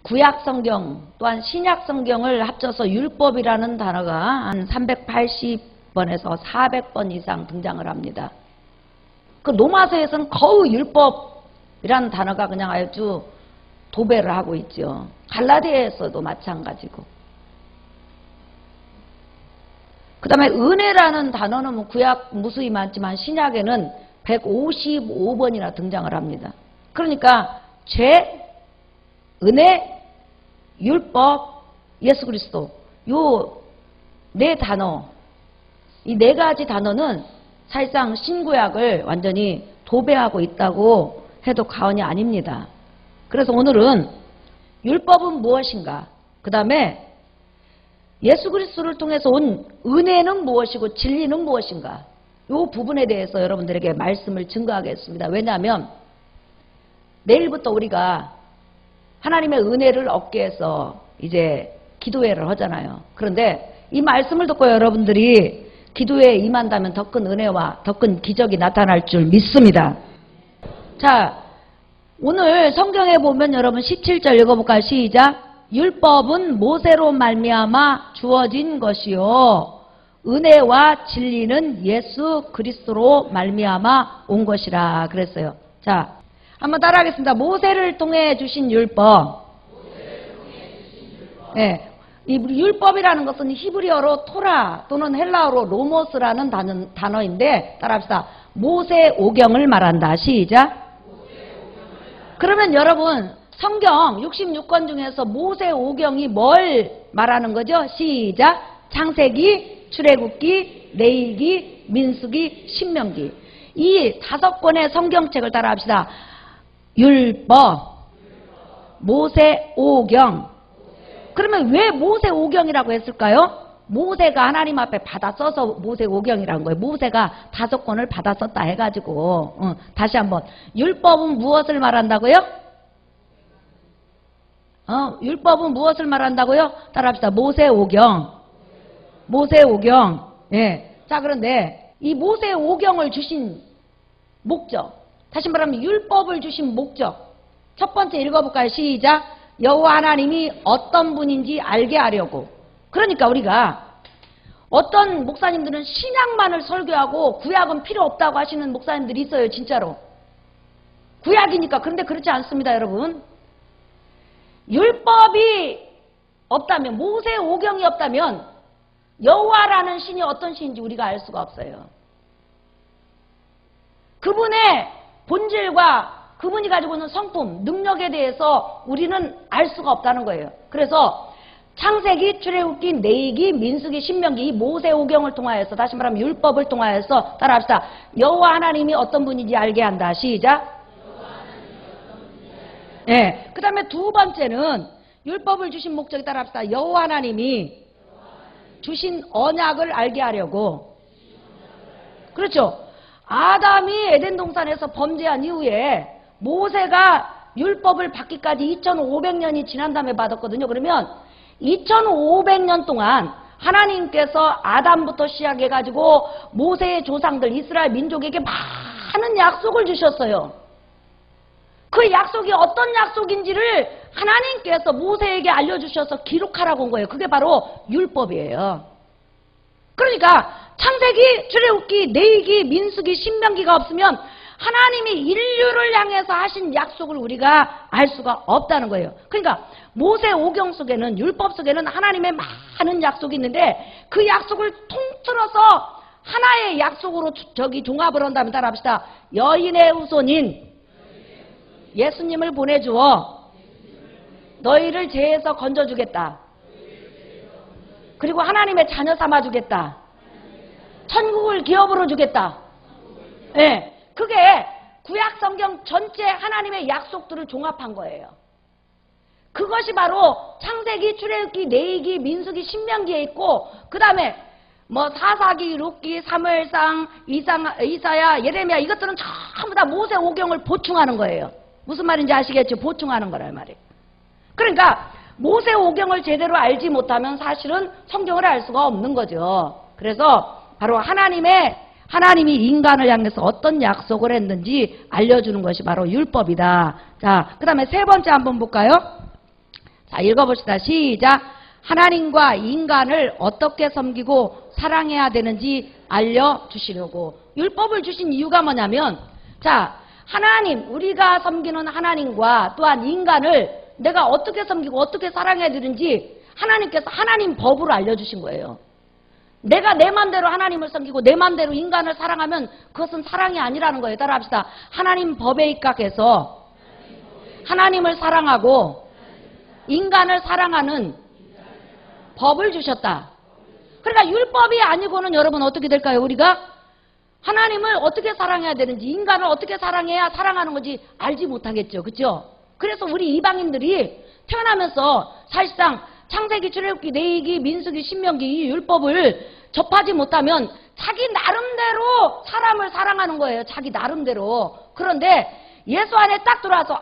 구약 성경 또한 신약 성경을 합쳐서 율법이라는 단어가 한 380번에서 400번 이상 등장을 합니다. 그 로마서에서는 거의 율법이라는 단어가 그냥 아주 도배를 하고 있죠. 갈라디아에서도 마찬가지고. 그 다음에 은혜라는 단어는 뭐 구약 무수히 많지만 신약에는 155번이나 등장을 합니다. 그러니까 죄, 은혜, 율법, 예수 그리스도 요 네 단어, 이 네 가지 단어는 사실상 신구약을 완전히 도배하고 있다고 해도 과언이 아닙니다. 그래서 오늘은 율법은 무엇인가, 그 다음에 예수 그리스도를 통해서 온 은혜는 무엇이고 진리는 무엇인가, 이 부분에 대해서 여러분들에게 말씀을 증거하겠습니다. 왜냐하면 내일부터 우리가 하나님의 은혜를 얻기 위해서 이제 기도회를 하잖아요. 그런데 이 말씀을 듣고 여러분들이 기도회에 임한다면 더 큰 은혜와 더 큰 기적이 나타날 줄 믿습니다. 자, 오늘 성경에 보면 여러분 17절 읽어볼까요? 시작. 율법은 모세로 말미암아 주어진 것이요 은혜와 진리는 예수 그리스도로 말미암아 온 것이라 그랬어요. 자, 한번 따라하겠습니다. 모세를 통해 주신 율법. 네, 이 율법이라는 것은 히브리어로 토라 또는 헬라어로 로모스라는 단어인데 따라합시다. 모세 오경을 말한다. 시작. 그러면 여러분 성경 66권 중에서 모세 오경이 뭘 말하는 거죠? 시작. 창세기, 출애굽기, 레위기, 민수기, 신명기. 이 5권의 성경책을 따라합시다. 율법, 모세 오경. 그러면 왜 모세 오경이라고 했을까요? 모세가 하나님 앞에 받아 써서 모세 오경이라는 거예요. 모세가 5권을 받아 썼다 해가지고. 다시 한번. 율법은 무엇을 말한다고요? 율법은 무엇을 말한다고요? 따라합시다. 모세 오경. 모세 오경. 예. 자, 그런데 이 모세 오경을 주신 목적. 다시 말하면 율법을 주신 목적. 첫 번째 읽어볼까요? 시작. 여호와 하나님이 어떤 분인지 알게 하려고. 그러니까 우리가 어떤 목사님들은 신약만을 설교하고 구약은 필요 없다고 하시는 목사님들이 있어요. 진짜로. 구약이니까. 그런데 그렇지 않습니다. 여러분. 율법이 없다면, 모세 오경이 없다면 여호와라는 신이 어떤 신인지 우리가 알 수가 없어요. 그분의 본질과 그분이 가지고 있는 성품, 능력에 대해서 우리는 알 수가 없다는 거예요. 그래서 창세기, 출애굽기, 레위기, 민수기, 신명기 이 모세 오경을 통하여서, 다시 말하면 율법을 통하여서 따라합시다. 여호와 하나님이 어떤 분인지 알게 한다. 시작. 네. 그 다음에 두 번째는 율법을 주신 목적에 따라합시다. 여호와 하나님이 주신 언약을 알게 하려고. 그렇죠. 아담이 에덴 동산에서 범죄한 이후에 모세가 율법을 받기까지 2500년이 지난 다음에 받았거든요. 그러면 2500년 동안 하나님께서 아담부터 시작해가지고 모세의 조상들 이스라엘 민족에게 많은 약속을 주셨어요. 그 약속이 어떤 약속인지를 하나님께서 모세에게 알려주셔서 기록하라고 한 거예요. 그게 바로 율법이에요. 그러니까 창세기, 출애굽기, 레위기, 민수기, 신명기가 없으면 하나님이 인류를 향해서 하신 약속을 우리가 알 수가 없다는 거예요. 그러니까 모세 오경 속에는, 율법 속에는 하나님의 많은 약속이 있는데 그 약속을 통틀어서 하나의 약속으로 종합을 한다면 따라합시다. 여인의 후손인 예수님을 보내주어 너희를 죄에서 건져주겠다. 그리고 하나님의 자녀 삼아주겠다. 천국을 기업으로 주겠다. 예, 네, 그게 구약 성경 전체 하나님의 약속들을 종합한 거예요. 그것이 바로 창세기, 출애굽기, 레위기, 민수기, 신명기에 있고, 그 다음에 뭐 사사기, 룻기, 사무엘상, 이사야, 예레미야 이것들은 전부 다 모세 오경을 보충하는 거예요. 무슨 말인지 아시겠죠? 보충하는 거란 말이에요. 그러니까 모세 오경을 제대로 알지 못하면 사실은 성경을 알 수가 없는 거죠. 그래서 바로 하나님이 인간을 향해서 어떤 약속을 했는지 알려주는 것이 바로 율법이다. 자, 그 다음에 세 번째 한번 볼까요? 자, 읽어봅시다. 시작. 하나님과 인간을 어떻게 섬기고 사랑해야 되는지 알려주시려고. 율법을 주신 이유가 뭐냐면, 자, 하나님, 우리가 섬기는 하나님과 또한 인간을 내가 어떻게 섬기고 어떻게 사랑해야 되는지 하나님께서 하나님 법으로 알려주신 거예요. 내가 내 맘대로 하나님을 섬기고 내 맘대로 인간을 사랑하면 그것은 사랑이 아니라는 거예요. 따라합시다. 하나님 법에 입각해서 하나님을 사랑하고 인간을 사랑하는 법을 주셨다. 그러니까 율법이 아니고는 여러분 어떻게 될까요? 우리가 하나님을 어떻게 사랑해야 되는지, 인간을 어떻게 사랑해야 사랑하는 건지 알지 못하겠죠. 그렇죠? 그래서 우리 이방인들이 태어나면서 사실상 창세기, 출애굽기, 레위기, 민수기, 신명기 이 율법을 접하지 못하면 자기 나름대로 사람을 사랑하는 거예요. 자기 나름대로. 그런데 예수 안에 딱 들어와서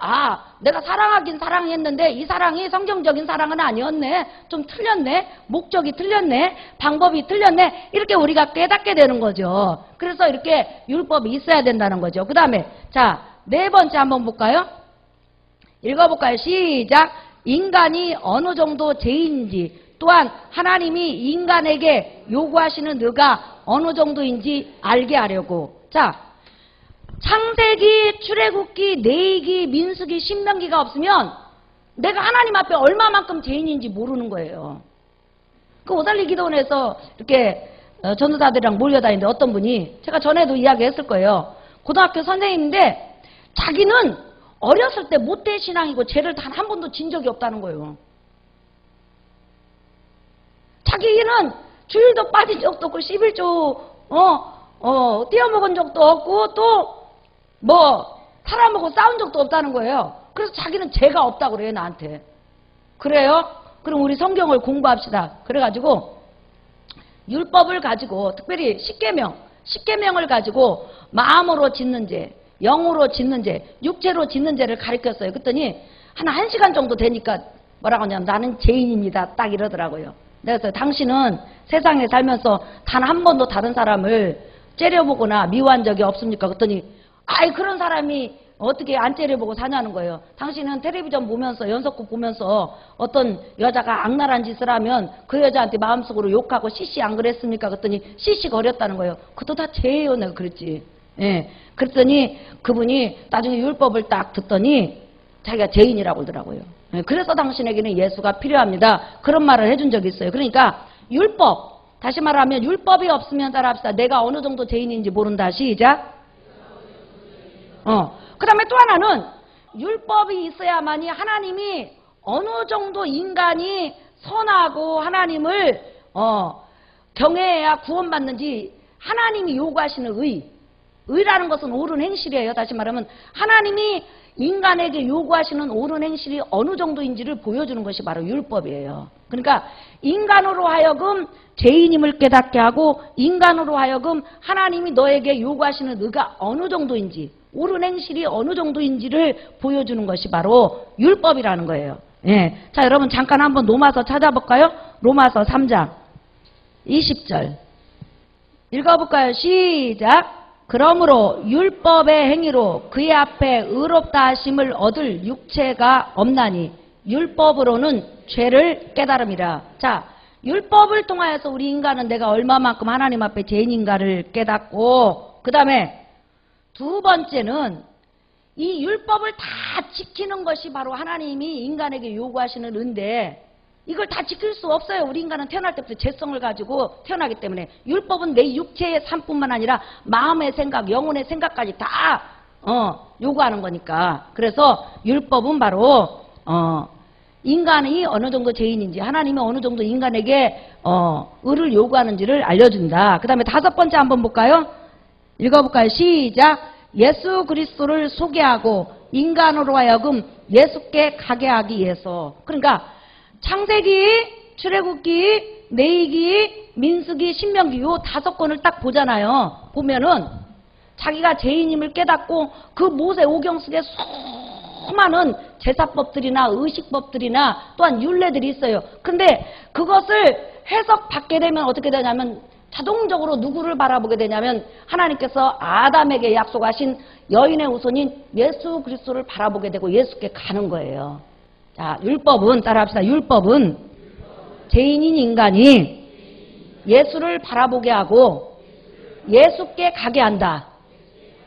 내가 사랑하긴 사랑했는데 이 사랑이 성경적인 사랑은 아니었네. 좀 틀렸네. 목적이 틀렸네. 방법이 틀렸네. 이렇게 우리가 깨닫게 되는 거죠. 그래서 이렇게 율법이 있어야 된다는 거죠. 그 다음에 자, 네 번째 한번 볼까요? 읽어볼까요? 시작. 인간이 어느 정도 죄인인지 또한 하나님이 인간에게 요구하시는 의가 어느 정도인지 알게 하려고. 자, 창세기, 출애굽기, 레위기, 민수기, 신명기가 없으면 내가 하나님 앞에 얼마만큼 죄인인지 모르는 거예요. 그 오달리 기도원에서 이렇게 전도사들이랑 몰려다니는데 어떤 분이, 제가 전에도 이야기했을 거예요. 고등학교 선생님인데 자기는 어렸을 때 못된 신앙이고 죄를 단 한 번도 진 적이 없다는 거예요. 자기는 주일도 빠진 적도 없고 11조 띄어먹은 적도 없고 또 사람하고 싸운 적도 없다는 거예요. 그래서 자기는 죄가 없다고 그래요, 나한테. 그래요? 그럼 우리 성경을 공부합시다. 그래가지고 율법을 가지고 특별히 십계명을 가지고 마음으로 짓는 죄, 영으로 짓는 죄, 육체로 짓는 죄를 가르쳤어요. 그랬더니 한 1시간 정도 되니까 뭐라고 하냐면 나는 죄인입니다. 딱 이러더라고요. 그래서 당신은 세상에 살면서 단 한 번도 다른 사람을 째려보거나 미워한 적이 없습니까? 그랬더니 그런 사람이 어떻게 안 째려보고 사냐는 거예요. 당신은 텔레비전 보면서 연속극 보면서 어떤 여자가 악랄한 짓을 하면 그 여자한테 마음속으로 욕하고 씨씨 안 그랬습니까? 그랬더니 씨씨 거렸다는 거예요. 그것도 다 죄예요. 내가 그랬지. 예. 그랬더니 그분이 나중에 율법을 딱 듣더니 자기가 죄인이라고 그러더라고요. 예. 그래서 당신에게는 예수가 필요합니다. 그런 말을 해준 적이 있어요. 그러니까 율법, 다시 말하면 율법이 없으면 따라합시다. 내가 어느 정도 죄인인지 모른다. 시작. 그 다음에 또 하나는 율법이 있어야만이 하나님이 어느 정도 인간이 선하고 하나님을 경외해야 구원받는지 하나님이 요구하시는 의라는 것은 옳은 행실이에요. 다시 말하면 하나님이 인간에게 요구하시는 옳은 행실이 어느 정도인지를 보여주는 것이 바로 율법이에요. 그러니까 인간으로 하여금 죄인임을 깨닫게 하고 인간으로 하여금 하나님이 너에게 요구하시는 의가 어느 정도인지, 옳은 행실이 어느 정도인지를 보여주는 것이 바로 율법이라는 거예요. 예. 자, 여러분 잠깐 한번 로마서 찾아볼까요? 로마서 3장 20절 읽어볼까요? 시작. 그러므로 율법의 행위로 그의 앞에 의롭다 하심을 얻을 육체가 없나니 율법으로는 죄를 깨달음이라. 자, 율법을 통하여서 우리 인간은 내가 얼마만큼 하나님 앞에 죄인인가를 깨닫고, 그 다음에 두 번째는 이 율법을 다 지키는 것이 바로 하나님이 인간에게 요구하시는 은데 이걸 다 지킬 수 없어요. 우리 인간은 태어날 때부터 죄성을 가지고 태어나기 때문에 율법은 내 육체의 삶뿐만 아니라 마음의 생각, 영혼의 생각까지 다 요구하는 거니까. 그래서 율법은 바로 인간이 어느 정도 죄인인지, 하나님이 어느 정도 인간에게 의를 요구하는지를 알려준다. 그 다음에 다섯 번째 한번 볼까요? 읽어볼까요? 시작. 예수 그리스도를 소개하고 인간으로 하여금 예수께 가게 하기 위해서. 그러니까 창세기, 출애굽기, 레위기, 민수기, 신명기 요 5권을 딱 보잖아요. 보면은 자기가 죄인임을 깨닫고 그 모세 오경 속에 수많은 제사법들이나 의식법들이나 또한 율례들이 있어요. 근데 그것을 해석받게 되면 어떻게 되냐면 자동적으로 누구를 바라보게 되냐면 하나님께서 아담에게 약속하신 여인의 후손인 예수 그리스도를 바라보게 되고 예수께 가는 거예요. 자, 율법은 따라합시다. 율법은 죄인인 인간이 예수를 바라보게 하고 예수께 가게 한다.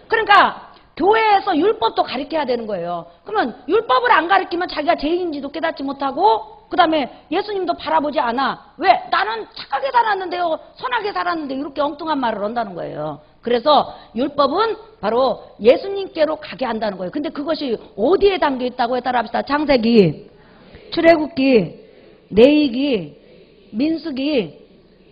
그러니까 교회에서 율법도 가르쳐야 되는 거예요. 그러면 율법을 안 가르치면 자기가 죄인인지도 깨닫지 못하고 그 다음에 예수님도 바라보지 않아. 왜? 나는 착하게 살았는데요, 선하게 살았는데 이렇게 엉뚱한 말을 한다는 거예요. 그래서 율법은 바로 예수님께로 가게 한다는 거예요. 근데 그것이 어디에 담겨 있다고 따라합시다. 창세기, 출애굽기, 레위기, 민수기,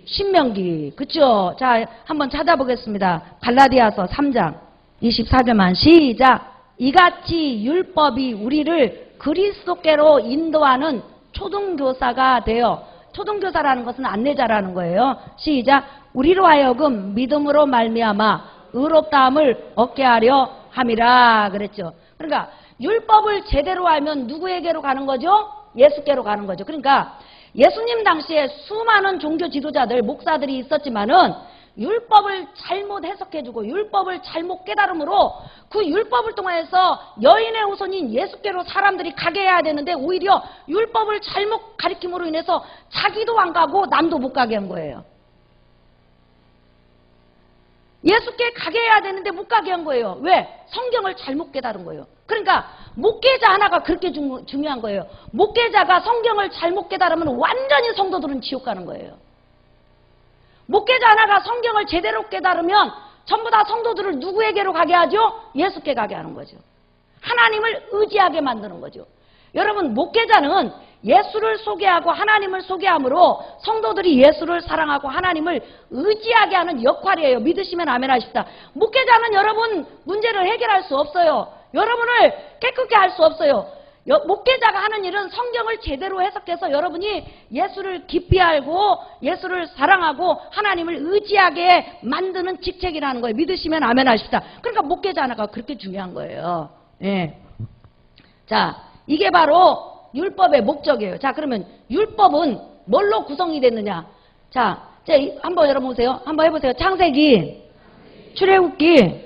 신명기. 그쵸? 자, 한번 찾아보겠습니다. 갈라디아서 3장 24절만 시작. 이같이 율법이 우리를 그리스도께로 인도하는 초등교사가 되어, 초등교사라는 것은 안내자라는 거예요. 시작. 우리로 하여금 믿음으로 말미암아 의롭다함을 얻게 하려 함이라 그랬죠. 그러니까 율법을 제대로 알면 누구에게로 가는 거죠? 예수께로 가는 거죠. 그러니까 예수님 당시에 수많은 종교 지도자들, 목사들이 있었지만은 율법을 잘못 해석해주고 율법을 잘못 깨달음으로 그 율법을 통해서 여인의 후손인 예수께로 사람들이 가게 해야 되는데 오히려 율법을 잘못 가르침으로 인해서 자기도 안 가고 남도 못 가게 한 거예요. 예수께 가게 해야 되는데 못 가게 한 거예요. 왜? 성경을 잘못 깨달은 거예요. 그러니까 목회자 하나가 그렇게 중요한 거예요. 목회자가 성경을 잘못 깨달으면 완전히 성도들은 지옥 가는 거예요. 목회자 하나가 성경을 제대로 깨달으면 전부 다 성도들을 누구에게로 가게 하죠? 예수께 가게 하는 거죠. 하나님을 의지하게 만드는 거죠. 여러분, 목회자는 예수를 소개하고 하나님을 소개함으로 성도들이 예수를 사랑하고 하나님을 의지하게 하는 역할이에요. 믿으시면 아멘 하십시다. 목회자는 여러분 문제를 해결할 수 없어요. 여러분을 깨끗게 할 수 없어요. 목회자가 하는 일은 성경을 제대로 해석해서 여러분이 예수를 깊이 알고 예수를 사랑하고 하나님을 의지하게 만드는 직책이라는 거예요. 믿으시면 아멘 하십시다. 그러니까 목회자 하나가 그렇게 중요한 거예요. 예. 자, 이게 바로 율법의 목적이에요. 자, 그러면 율법은 뭘로 구성이 됐느냐? 자, 한번 여러분 보세요. 한번 해보세요. 창세기, 출애굽기,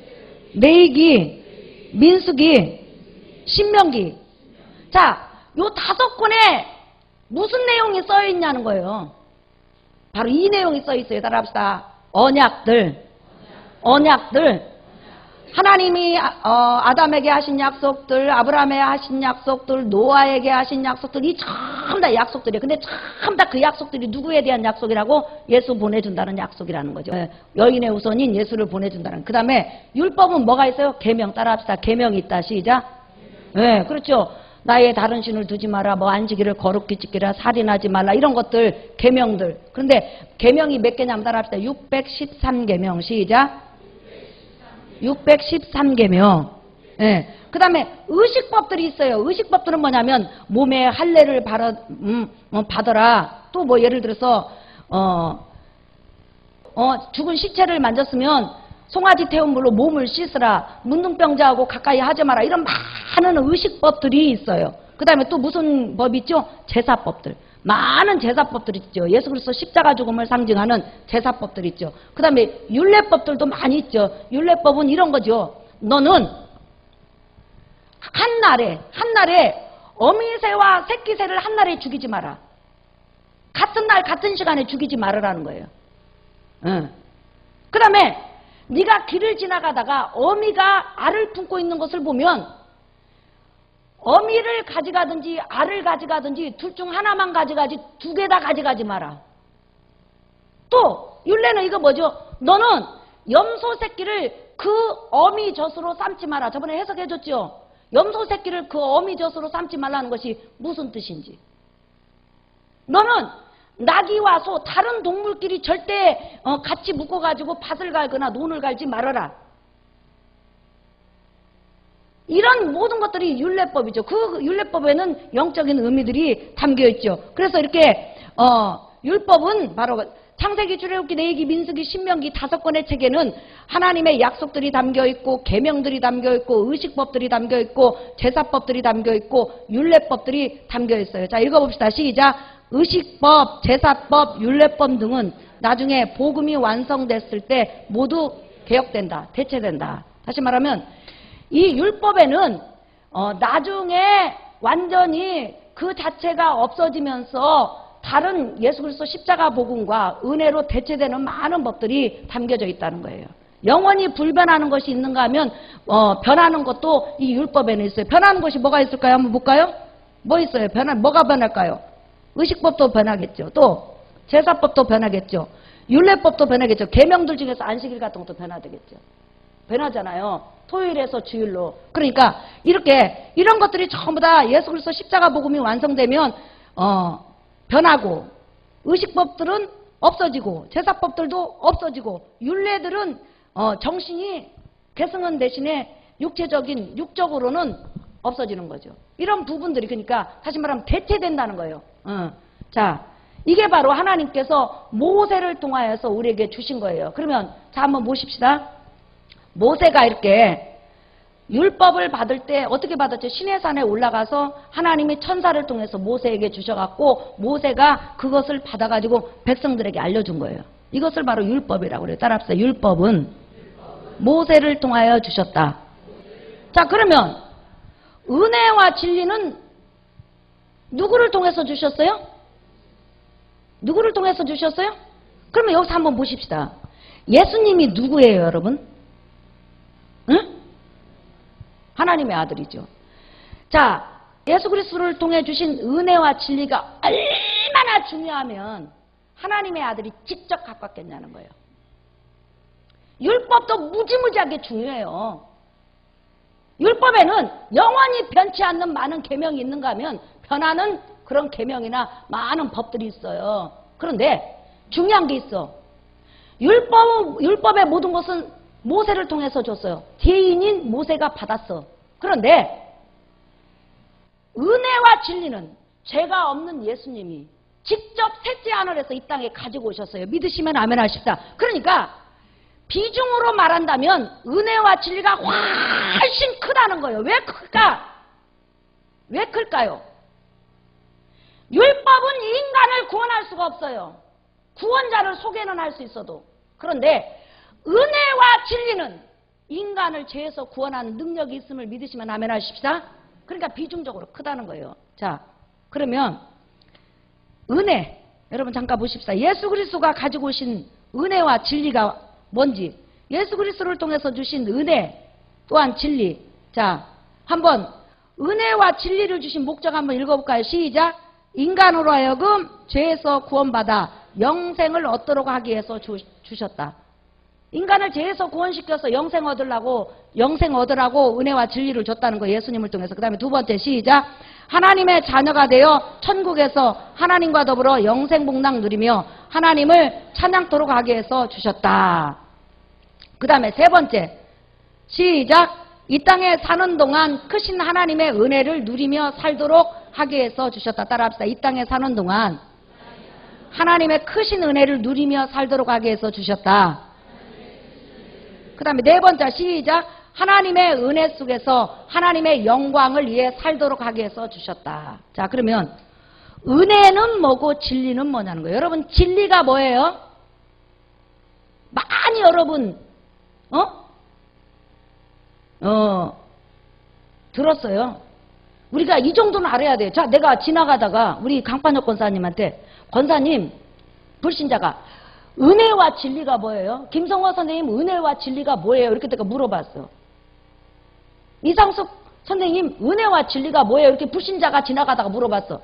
레위기, 민수기, 신명기. 자, 요 5권에 무슨 내용이 써 있냐는 거예요. 바로 이 내용이 써 있어요. 따라합시다. 언약들. 하나님이 아담에게 하신 약속들, 아브라함에게 하신 약속들, 노아에게 하신 약속들, 이 전부 다 약속들이에요. 근데 전부 다 그 약속들이 누구에 대한 약속이라고? 예수 보내준다는 약속이라는 거죠. 여인의 후손인 예수를 보내준다는. 그 다음에 율법은 뭐가 있어요? 계명. 따라합시다. 계명이 있다. 시작. 네, 그렇죠. 나의 다른 신을 두지 마라, 뭐 안식일을 거룩히 지키라, 살인하지 말라, 이런 것들, 계명들. 그런데 계명이 몇 개냐면 따라합시다. 613계명. 시작. 613계명. 예. 그 다음에 의식법들이 있어요. 의식법들은 뭐냐면 몸에 할례를 받아라. 또 뭐 예를 들어서 죽은 시체를 만졌으면 송아지 태운 물로 몸을 씻으라. 문둥병자하고 가까이 하지 마라. 이런 많은 의식법들이 있어요. 그 다음에 또 무슨 법이 있죠? 제사법들. 많은 제사법들이 있죠. 예수 그리스도 십자가 죽음을 상징하는 제사법들이 있죠. 그 다음에 율례법들도 많이 있죠. 율례법은 이런 거죠. 너는 한 날에 어미새와 새끼새를 한 날에 죽이지 마라. 같은 날 같은 시간에 죽이지 말으라는 거예요. 그 다음에 네가 길을 지나가다가 어미가 알을 품고 있는 것을 보면 어미를 가져가든지 알을 가져가든지 둘 중 하나만 가져가지 2개 다 가져가지 마라. 또 율례는 이거 뭐죠? 너는 염소 새끼를 그 어미 젖으로 삶지 마라. 저번에 해석해줬죠? 염소 새끼를 그 어미 젖으로 삶지 말라는 것이 무슨 뜻인지. 너는 나귀와 소, 다른 동물끼리 절대 같이 묶어가지고 밭을 갈거나 논을 갈지 말아라. 이런 모든 것들이 율례법이죠. 그 율례법에는 영적인 의미들이 담겨있죠. 그래서 이렇게 율법은 바로 창세기, 출애굽기, 레위기, 민수기, 신명기 5권의 책에는 하나님의 약속들이 담겨있고 계명들이 담겨있고 의식법들이 담겨있고 제사법들이 담겨있고 율례법들이 담겨있어요. 자, 읽어봅시다. 시작. 의식법, 제사법, 율례법 등은 나중에 복음이 완성됐을 때 모두 개혁된다. 대체된다. 다시 말하면 이 율법에는 나중에 완전히 그 자체가 없어지면서 다른 예수 그리스도 십자가 복음과 은혜로 대체되는 많은 법들이 담겨져 있다는 거예요. 영원히 불변하는 것이 있는가 하면 변하는 것도 이 율법에는 있어요. 변하는 것이 뭐가 있을까요? 한번 볼까요? 뭐 있어요? 뭐가 변할까요? 의식법도 변하겠죠. 또 제사법도 변하겠죠. 율례법도 변하겠죠. 계명들 중에서 안식일 같은 것도 변화되겠죠. 변하잖아요. 토요일에서 주일로. 그러니까 이렇게 이런 것들이 전부 다 예수 그리스도 십자가 복음이 완성되면 변하고, 의식법들은 없어지고, 제사법들도 없어지고, 율례들은 정신이 계승은 대신에 육적으로는 없어지는 거죠. 이런 부분들이 그러니까 다시 말하면 대체된다는 거예요. 자, 이게 바로 하나님께서 모세를 통하여서 우리에게 주신 거예요. 그러면 자, 한번 보십시다. 모세가 이렇게 율법을 받을 때 어떻게 받았죠? 시내산에 올라가서 하나님이 천사를 통해서 모세에게 주셔갖고 모세가 그것을 받아가지고 백성들에게 알려준 거예요. 이것을 바로 율법이라고 그래요. 따라합시다. 율법은 모세를 통하여 주셨다. 자, 그러면 은혜와 진리는 누구를 통해서 주셨어요? 누구를 통해서 주셨어요? 그러면 여기서 한번 보십시다. 예수님이 누구예요, 여러분? 응? 하나님의 아들이죠. 자, 예수 그리스도를 통해 주신 은혜와 진리가 얼마나 중요하면 하나님의 아들이 직접 갖고 왔겠냐는 거예요. 율법도 무지무지하게 중요해요. 율법에는 영원히 변치 않는 많은 계명이 있는가 하면 변하는 그런 계명이나 많은 법들이 있어요. 그런데 중요한 게 있어. 율법의 모든 것은 모세를 통해서 줬어요. 죄인인 모세가 받았어. 그런데 은혜와 진리는 죄가 없는 예수님이 직접 셋째 하늘에서 이 땅에 가지고 오셨어요. 믿으시면 아멘 하십시다. 그러니까 비중으로 말한다면 은혜와 진리가 훨씬 크다는 거예요. 왜 클까? 왜 클까요? 율법은 인간을 구원할 수가 없어요. 구원자를 소개는 할 수 있어도. 그런데 은혜와 진리는 인간을 죄에서 구원하는 능력이 있음을 믿으시면 아멘 하십시다. 그러니까 비중적으로 크다는 거예요. 자, 그러면 은혜, 여러분 잠깐 보십시다. 예수 그리스도가 가지고 오신 은혜와 진리가 뭔지, 예수 그리스도를 통해서 주신 은혜 또한 진리. 자, 한번 은혜와 진리를 주신 목적 한번 읽어볼까요? 시작. 인간으로 하여금 죄에서 구원받아 영생을 얻도록 하기 위해서 주셨다. 인간을 죄에서 구원시켜서 영생 얻으라고 은혜와 진리를 줬다는 거예요. 예수님을 통해서. 그 다음에 두 번째 시작. 하나님의 자녀가 되어 천국에서 하나님과 더불어 영생 복락 누리며 하나님을 찬양토록 하기 위해서 주셨다. 그 다음에 세 번째 시작. 이 땅에 사는 동안 크신 하나님의 은혜를 누리며 살도록 하기 위해서 주셨다. 따라합시다. 이 땅에 사는 동안 하나님의 크신 은혜를 누리며 살도록 하기 위해서 주셨다. 그 다음에 네 번째 시작. 하나님의 은혜 속에서 하나님의 영광을 위해 살도록 하기 위해서 주셨다. 자, 그러면 은혜는 뭐고 진리는 뭐냐는 거예요. 여러분, 진리가 뭐예요? 많이 여러분 들었어요. 우리가 이 정도는 알아야 돼요. 자, 내가 지나가다가 우리 강판혁 권사님한테, 권사님, 불신자가 은혜와 진리가 뭐예요? 김성호 선생님, 은혜와 진리가 뭐예요? 이렇게 내가 물어봤어. 이상숙 선생님, 은혜와 진리가 뭐예요? 이렇게 불신자가 지나가다가 물어봤어.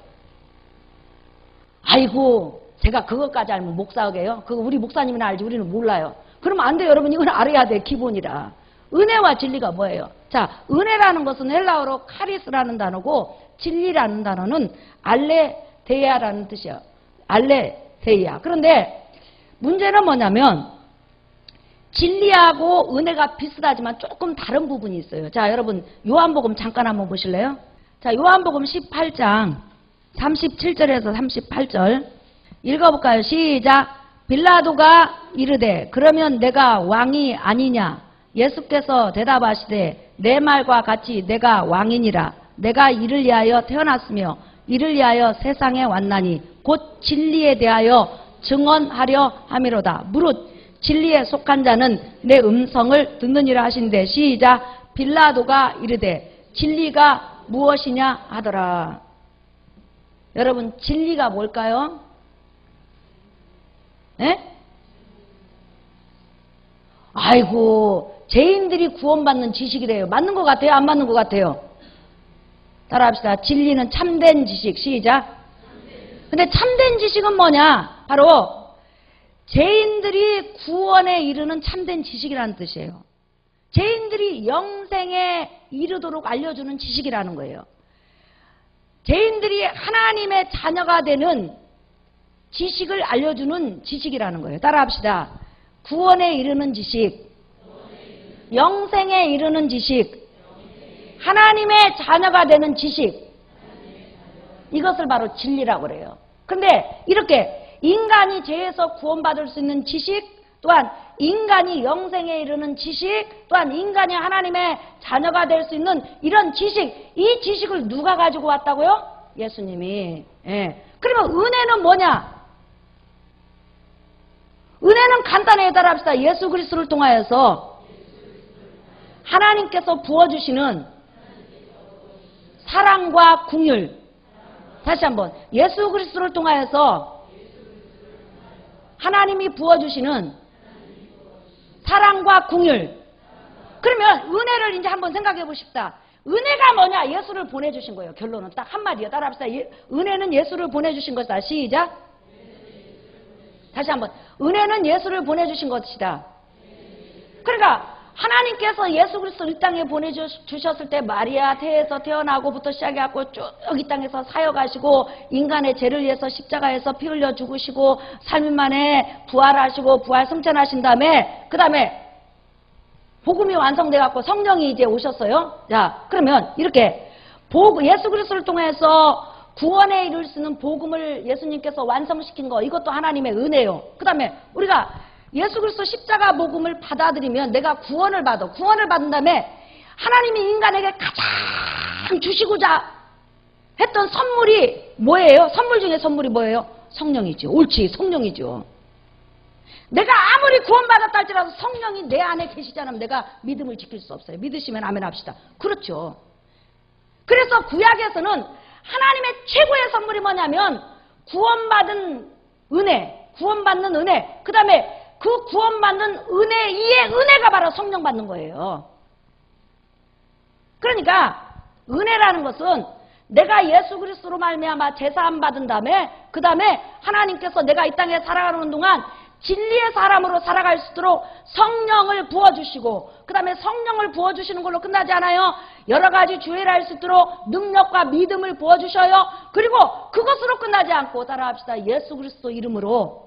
아이고, 제가 그것까지 알면 목사게요? 그거 우리 목사님은 알지 우리는 몰라요. 그러면 안 돼요. 여러분, 이건 알아야 돼. 기본이라. 은혜와 진리가 뭐예요? 자, 은혜라는 것은 헬라어로 카리스라는 단어고 진리라는 단어는 알레데이아라는 뜻이에요. 알레데이아. 그런데 문제는 뭐냐면 진리하고 은혜가 비슷하지만 조금 다른 부분이 있어요. 자, 여러분 요한복음 잠깐 한번 보실래요? 자, 요한복음 18장 37절에서 38절 읽어볼까요? 시작. 빌라도가 이르되 그러면 내가 왕이 아니냐? 예수께서 대답하시되 내 말과 같이 내가 왕이니라. 내가 이를 위하여 태어났으며 이를 위하여 세상에 왔나니 곧 진리에 대하여 증언하려 함이로다. 무릇 진리에 속한 자는 내 음성을 듣느니라 하신대. 시작. 빌라도가 이르되 진리가 무엇이냐 하더라. 여러분 진리가 뭘까요? 예? 아이고 죄인들이 구원받는 지식이래요. 맞는 것 같아요? 안 맞는 것 같아요? 따라합시다. 진리는 참된 지식. 시작. 근데 참된 지식은 뭐냐? 바로 죄인들이 구원에 이르는 참된 지식이라는 뜻이에요. 죄인들이 영생에 이르도록 알려주는 지식이라는 거예요. 죄인들이 하나님의 자녀가 되는 지식을 알려주는 지식이라는 거예요. 따라합시다. 구원에 이르는 지식, 영생에 이르는 지식, 하나님의 자녀가 되는 지식, 이것을 바로 진리라고 그래요. 근데 이렇게 인간이 죄에서 구원받을 수 있는 지식, 또한 인간이 영생에 이르는 지식, 또한 인간이 하나님의 자녀가 될 수 있는 이런 지식, 이 지식을 누가 가지고 왔다고요? 예수님이. 예. 그러면 은혜는 뭐냐? 은혜는 간단하게 따라합시다. 예수 그리스도를 통하여서 하나님께서 부어주시는 사랑과 긍휼. 다시 한번. 예수 그리스도를 통하여서 하나님이 부어주시는 사랑과 긍휼. 그러면 은혜를 이제 한번 생각해 보십시다. 은혜가 뭐냐? 예수를 보내주신 거예요. 결론은 딱 한마디요. 따라합시다. 은혜는 예수를 보내주신 것이다. 시작. 다시 한번. 은혜는 예수를 보내주신 것이다. 그러니까 하나님께서 예수 그리스도를 이 땅에 보내주셨을 때 마리아 태에서 태어나고부터 시작해갖고 쭉 이 땅에서 사역하시고 인간의 죄를 위해서 십자가에서 피 흘려 죽으시고 3일 만에 부활하시고 부활 승천하신 다음에 그 다음에 복음이 완성돼갖고 성령이 이제 오셨어요. 자, 그러면 이렇게 예수 그리스도를 통해서 구원에 이룰 수 있는 복음을 예수님께서 완성시킨 거, 이것도 하나님의 은혜요. 그 다음에 우리가 예수 그리스도 십자가 복음을 받아들이면 내가 구원을 받아. 구원을 받은 다음에 하나님이 인간에게 가장 주시고자 했던 선물이 뭐예요? 선물 중에 선물이 뭐예요? 성령이죠. 옳지, 성령이죠. 내가 아무리 구원받았다 할지라도 성령이 내 안에 계시지 않으면 내가 믿음을 지킬 수 없어요. 믿으시면 아멘 합시다. 그렇죠. 그래서 구약에서는 하나님의 최고의 선물이 뭐냐면 구원받은 은혜, 구원받는 은혜, 그 다음에 그 구원받는 은혜 이의 은혜가 바로 성령 받는 거예요. 그러니까 은혜라는 것은 내가 예수 그리스도로 말미암아 제사함 받은 다음에 그 다음에 하나님께서 내가 이 땅에 살아가는 동안 진리의 사람으로 살아갈 수 있도록 성령을 부어주시고 그 다음에 성령을 부어주시는 걸로 끝나지 않아요. 여러 가지 주의를 할 수 있도록 능력과 믿음을 부어주셔요. 그리고 그것으로 끝나지 않고 따라합시다. 예수 그리스도 이름으로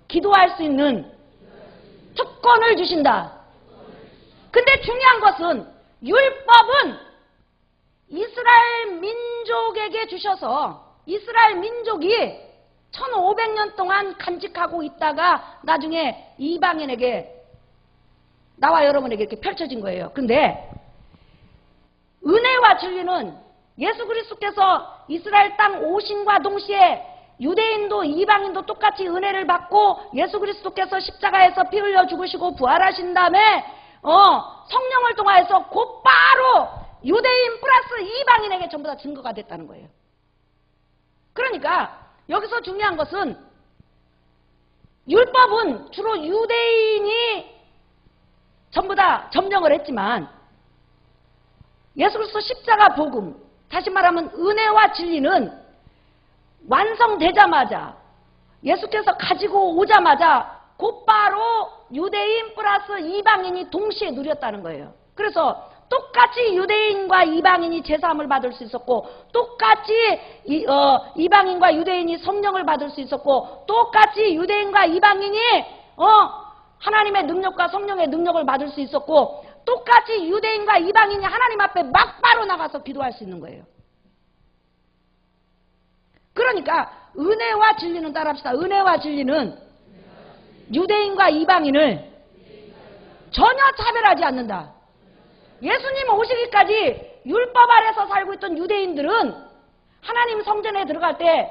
기도할 수 있는 특권을 주신다. 근데 중요한 것은 율법은 이스라엘 민족에게 주셔서 이스라엘 민족이 1500년 동안 간직하고 있다가 나중에 이방인에게 나와 여러분에게 이렇게 펼쳐진 거예요. 근데 은혜와 진리는 예수 그리스도께서 이스라엘 땅 오심과 동시에 유대인도 이방인도 똑같이 은혜를 받고 예수 그리스도께서 십자가에서 피 흘려 죽으시고 부활하신 다음에 성령을 통하여서 곧바로 유대인 플러스 이방인에게 전부 다 증거가 됐다는 거예요. 그러니까 여기서 중요한 것은 율법은 주로 유대인이 전부 다 점령을 했지만 예수 그리스도 십자가 복음, 다시 말하면 은혜와 진리는 완성되자마자 예수께서 가지고 오자마자 곧바로 유대인 플러스 이방인이 동시에 누렸다는 거예요. 그래서 똑같이 유대인과 이방인이 제사함을 받을 수 있었고 똑같이 이방인과 유대인이 성령을 받을 수 있었고 똑같이 유대인과 이방인이 하나님의 능력과 성령의 능력을 받을 수 있었고 똑같이 유대인과 이방인이 하나님 앞에 막바로 나가서 기도할 수 있는 거예요. 그러니까 은혜와 진리는 따라합시다. 은혜와 진리는 유대인과 이방인을 전혀 차별하지 않는다. 예수님 오시기까지 율법 아래서 살고 있던 유대인들은 하나님 성전에 들어갈 때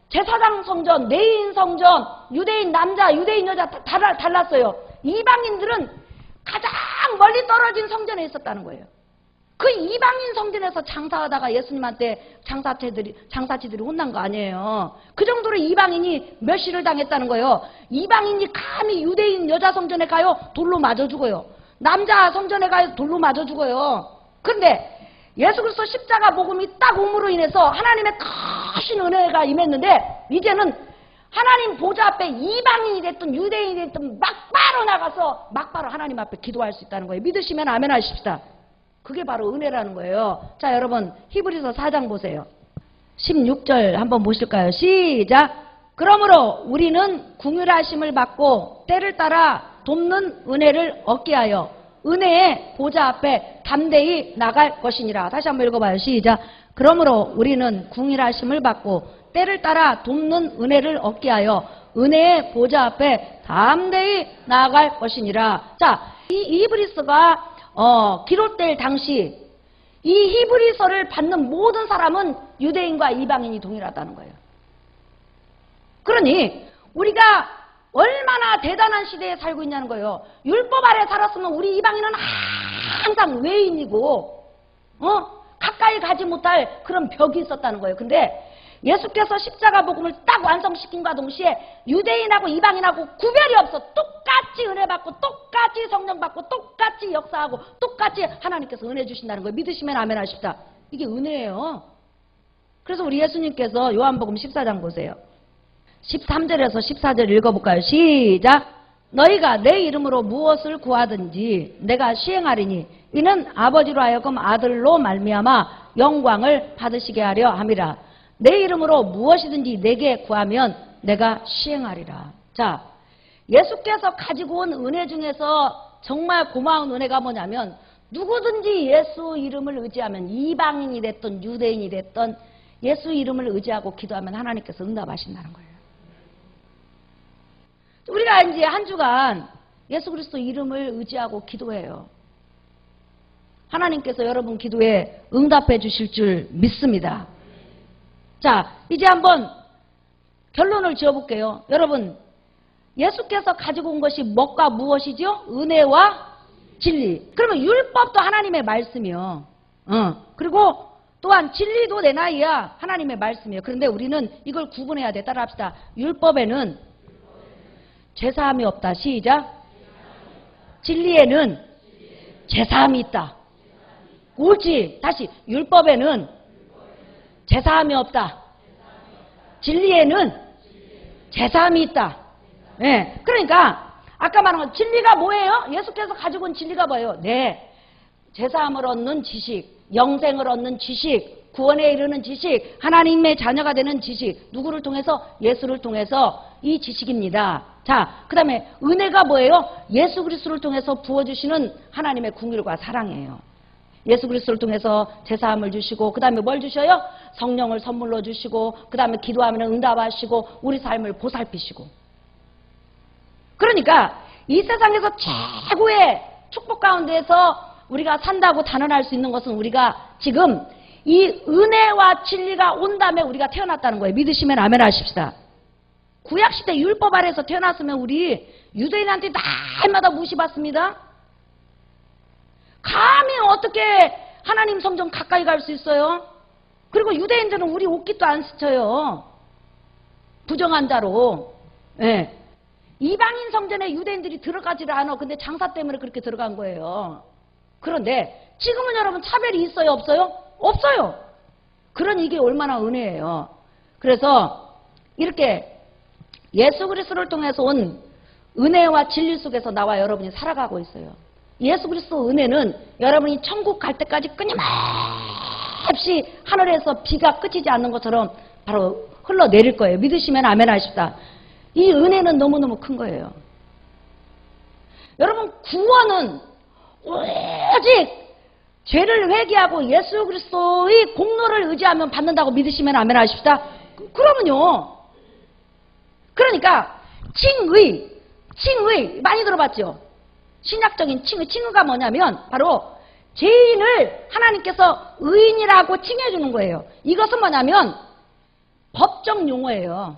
제사장 성전, 레위인 성전, 유대인 남자, 유대인 여자 다 달랐어요. 이방인들은 가장 멀리 떨어진 성전에 있었다는 거예요. 그 이방인 성전에서 장사하다가 예수님한테 장사치들이 혼난 거 아니에요. 그 정도로 이방인이 멸시를 당했다는 거예요. 이방인이 감히 유대인 여자 성전에 가요? 돌로 맞아 죽어요. 남자 성전에 가요? 돌로 맞아 죽어요. 그런데 예수 그리스도 십자가 복음이 딱 옴으로 인해서 하나님의 크신 은혜가 임했는데 이제는 하나님 보좌 앞에 이방인이 됐든 유대인이 됐든 막바로 나가서 막바로 하나님 앞에 기도할 수 있다는 거예요. 믿으시면 아멘 하십시다. 그게 바로 은혜라는 거예요. 자, 여러분 히브리서 4장 보세요. 16절 한번 보실까요? 시작. 그러므로 우리는 긍휼하심을 받고 때를 따라 돕는 은혜를 얻게 하여 은혜의 보좌 앞에 담대히 나갈 것이니라. 다시 한번 읽어봐요. 시작. 그러므로 우리는 긍휼하심을 받고 때를 따라 돕는 은혜를 얻게 하여 은혜의 보좌 앞에 담대히 나아갈 것이니라. 자, 이 히브리서가 기록될 당시 이 히브리서를 받는 모든 사람은 유대인과 이방인이 동일하다는 거예요. 그러니 우리가 얼마나 대단한 시대에 살고 있냐는 거예요. 율법 아래 살았으면 우리 이방인은 항상 외인이고 가까이 가지 못할 그런 벽이 있었다는 거예요. 근데 예수께서 십자가 복음을 딱 완성시킨과 동시에 유대인하고 이방인하고 구별이 없어. 똑같이 은혜 받고 똑같이 성령 받고 똑같이 역사하고 똑같이 하나님께서 은혜 주신다는 거예요. 믿으시면 아멘 하십시다. 이게 은혜예요. 그래서 우리 예수님께서 요한복음 14장 보세요. 13절에서 14절 읽어볼까요? 시작. 너희가 내 이름으로 무엇을 구하든지 내가 시행하리니 이는 아버지로 하여금 아들로 말미암아 영광을 받으시게 하려 함이라. 내 이름으로 무엇이든지 내게 구하면 내가 시행하리라. 자, 예수께서 가지고 온 은혜 중에서 정말 고마운 은혜가 뭐냐면 누구든지 예수 이름을 의지하면 이방인이 됐든 유대인이 됐든 예수 이름을 의지하고 기도하면 하나님께서 응답하신다는 거예요. 우리가 이제 한 주간 예수 그리스도 이름을 의지하고 기도해요. 하나님께서 여러분 기도에 응답해 주실 줄 믿습니다. 자, 이제 한번 결론을 지어볼게요. 여러분, 예수께서 가지고 온 것이 뭐가 무엇이죠? 은혜와 진리. 그러면 율법도 하나님의 말씀이요. 그리고 또한 진리도 내 나이야 하나님의 말씀이에요. 그런데 우리는 이걸 구분해야 돼. 따라합시다. 율법에는 죄사함이 없다. 시작. 진리에는 죄사함이 있다. 옳지. 다시. 율법에는 죄사함이 없다. 진리에는 죄사함이 있다. 네. 그러니까 아까 말한 건 진리가 뭐예요? 예수께서 가지고 온 진리가 뭐예요? 네. 죄사함을 얻는 지식, 영생을 얻는 지식, 구원에 이르는 지식, 하나님의 자녀가 되는 지식. 누구를 통해서? 예수를 통해서 이 지식입니다. 자, 그 다음에 은혜가 뭐예요? 예수 그리스도를 통해서 부어주시는 하나님의 긍휼과 사랑이에요. 예수 그리스도를 통해서 제사함을 주시고 그 다음에 뭘 주셔요? 성령을 선물로 주시고 그 다음에 기도하면 응답하시고 우리 삶을 보살피시고. 그러니까 이 세상에서 최고의 축복 가운데에서 우리가 산다고 단언할 수 있는 것은 우리가 지금 이 은혜와 진리가 온 다음에 우리가 태어났다는 거예요. 믿으시면 아멘 하십시다. 구약시대 율법 아래에서 태어났으면 우리 유대인한테 날마다 무시받습니다. 감히 어떻게 하나님 성전 가까이 갈 수 있어요? 그리고 유대인들은 우리 옷깃도 안 스쳐요. 부정한 자로. 네. 이방인 성전에 유대인들이 들어가지를 않아. 근데 장사 때문에 그렇게 들어간 거예요. 그런데 지금은 여러분 차별이 있어요? 없어요? 없어요. 그러니 이게 얼마나 은혜예요. 그래서 이렇게 예수 그리스도를 통해서 온 은혜와 진리 속에서 나와 여러분이 살아가고 있어요. 예수 그리스도 은혜는 여러분이 천국 갈 때까지 끊임없이 하늘에서 비가 그치지 않는 것처럼 바로 흘러내릴 거예요. 믿으시면 아멘 하십시다. 이 은혜는 너무너무 큰 거예요. 여러분 구원은 오직 죄를 회개하고 예수 그리스도의 공로를 의지하면 받는다고 믿으시면 아멘 하십시다. 그러면요. 그러니까 칭의 많이 들어봤죠? 신약적인 칭의가 뭐냐면 바로 죄인을 하나님께서 의인이라고 칭해주는 거예요. 이것은 뭐냐면 법적 용어예요.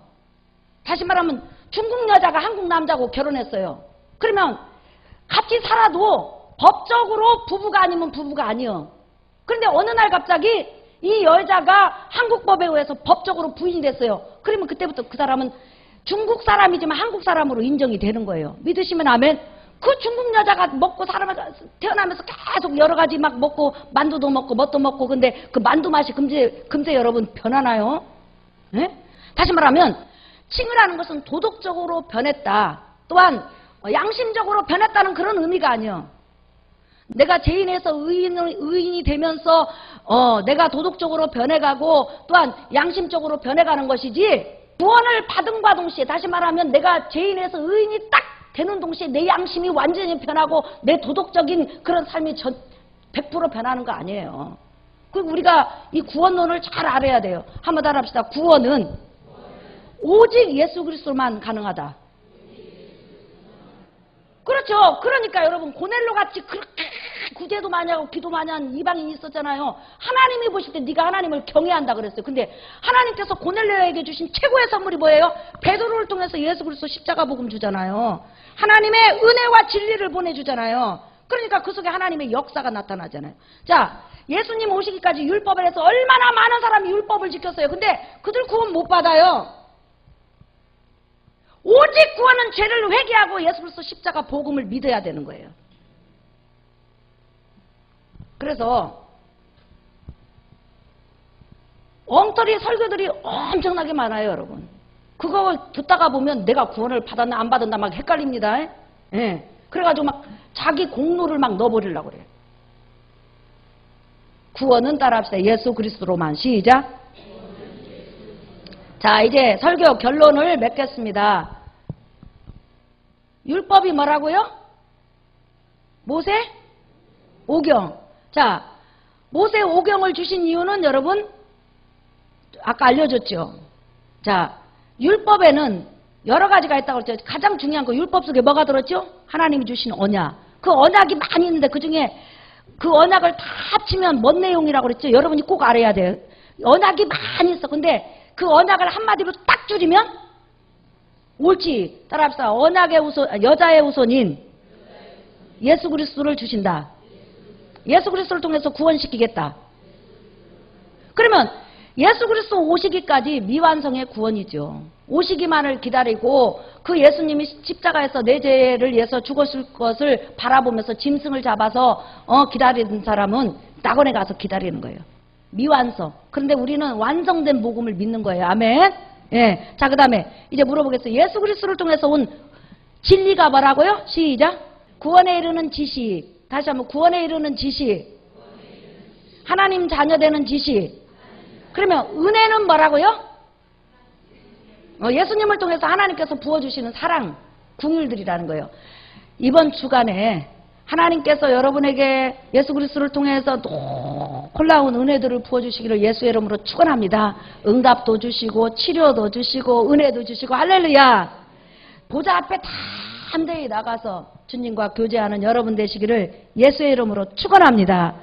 다시 말하면 중국 여자가 한국 남자하고 결혼했어요. 그러면 같이 살아도 법적으로 부부가 아니면 부부가 아니에요. 그런데 어느 날 갑자기 이 여자가 한국법에 의해서 법적으로 부인이 됐어요. 그러면 그때부터 그 사람은 중국 사람이지만 한국 사람으로 인정이 되는 거예요. 믿으시면 아멘. 그 중국 여자가 먹고 태어나면서 계속 여러 가지 막 먹고 만두도 먹고 뭣도 먹고 근데 그 만두 맛이 금세 여러분 변하나요? 네? 다시 말하면 칭의라는 것은 도덕적으로 변했다. 또한 양심적으로 변했다는 그런 의미가 아니에요. 내가 죄인에서 의인이 되면서 내가 도덕적으로 변해가고 또한 양심적으로 변해가는 것이지 구원을 받은과 동시에 다시 말하면 내가 죄인에서 의인이 딱 되는 동시에 내 양심이 완전히 변하고 내 도덕적인 그런 삶이 100% 변하는 거 아니에요. 그리고 우리가 이 구원론을 잘 알아야 돼요. 한번 따라합시다. 구원은 오직 예수 그리스도만 가능하다. 그렇죠. 그러니까 여러분 고넬로 같이 그렇게 구제도 많이 하고 기도 많이 한 이방인이 있었잖아요. 하나님이 보실 때 네가 하나님을 경외한다 그랬어요. 근데 하나님께서 고넬로에게 주신 최고의 선물이 뭐예요? 베드로를 통해서 예수 그리스도 십자가 복음 주잖아요. 하나님의 은혜와 진리를 보내주잖아요. 그러니까 그 속에 하나님의 역사가 나타나잖아요. 자, 예수님 오시기까지 율법을 해서 얼마나 많은 사람이 율법을 지켰어요. 근데 그들 구원 못 받아요. 오직 구원은 죄를 회개하고 예수 그리스도 십자가 복음을 믿어야 되는 거예요. 그래서 엉터리 설교들이 엄청나게 많아요, 여러분. 그거 듣다가 보면 내가 구원을 받았나 안 받았나 막 헷갈립니다. 예. 그래가지고 막 자기 공로를 막 넣어버리려고 그래요. 구원은 따라합시다. 예수 그리스도로만. 시작. 자, 이제 설교 결론을 맺겠습니다. 율법이 뭐라고요? 모세? 오경. 자, 모세 오경을 주신 이유는 여러분 아까 알려줬죠. 자, 율법에는 여러 가지가 있다고 그랬죠. 가장 중요한 거 율법 속에 뭐가 들었죠? 하나님이 주신 언약. 그 언약이 많이 있는데 그중에 그 언약을 다 합치면 뭔 내용이라고 그랬죠? 여러분이 꼭 알아야 돼요. 언약이 많이 있어. 근데 그 언약을 한마디로 딱 줄이면 옳지. 따라합시다. 언약의 우선, 여자의 우선인 예수 그리스도를 주신다. 예수 그리스도를 통해서 구원시키겠다. 그러면 예수 그리스도 오시기까지 미완성의 구원이죠. 오시기만을 기다리고 그 예수님이 십자가에서 내 죄를 위해서 죽었을 것을 바라보면서 짐승을 잡아서 기다리는 사람은 낙원에 가서 기다리는 거예요. 미완성. 그런데 우리는 완성된 복음을 믿는 거예요. 아멘. 예. 자, 그 다음에 이제 물어보겠어요. 예수 그리스도를 통해서 온 진리가 뭐라고요? 시작. 구원에 이르는 지식. 다시 한번 구원에 이르는 지식. 하나님 자녀 되는 지식. 그러면 은혜는 뭐라고요? 예수님을 통해서 하나님께서 부어주시는 사랑, 궁율들이라는 거예요. 이번 주간에 하나님께서 여러분에게 예수 그리스도를 통해서 놀라운 은혜들을 부어주시기를 예수의 이름으로 축원합니다. 응답도 주시고 치료도 주시고 은혜도 주시고 할렐루야. 보좌 앞에 담대히 나가서 주님과 교제하는 여러분 되시기를 예수의 이름으로 축원합니다.